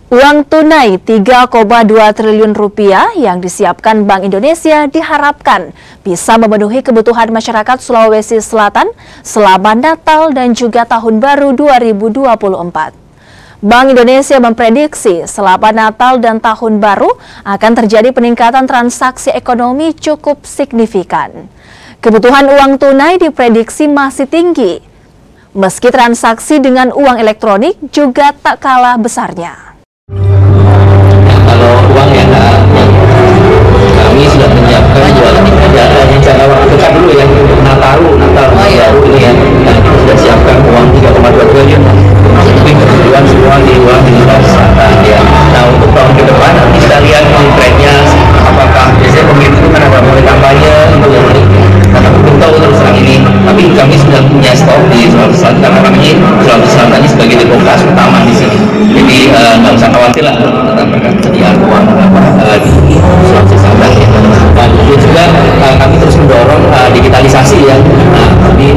Uang tunai 3,2 triliun rupiah yang disiapkan Bank Indonesia diharapkan bisa memenuhi kebutuhan masyarakat Sulawesi Selatan selama Natal dan juga Tahun Baru 2024. Bank Indonesia memprediksi selama Natal dan Tahun Baru akan terjadi peningkatan transaksi ekonomi cukup signifikan. Kebutuhan uang tunai diprediksi masih tinggi, meski transaksi dengan uang elektronik juga tak kalah besarnya. Kalau uang yang kami sudah menyiapkan yang jangka waktu dekat dulu ya, untuk Natal baru ini ya, dan kita sudah siapkan uang 3,2 triliun untuk kebutuhan semua di uang digital selatan ya. Nah, untuk tahun ke depan nanti kita lihat konkretnya apakah biasanya pemerintah itu kan ada mulai kampanye untuk yang ini, karena belum tahu terus terang ini, tapi kami sudah punya stok di Sulawesi Selatan karena kami Sulawesi Selatan ini sebagai lokasi utama di sini, jadi nggak usah khawatir lah tentang ketersediaan uang di Sulawesi Selatan ya. Dan juga kami terus mendorong digitalisasi ya. Nah, kami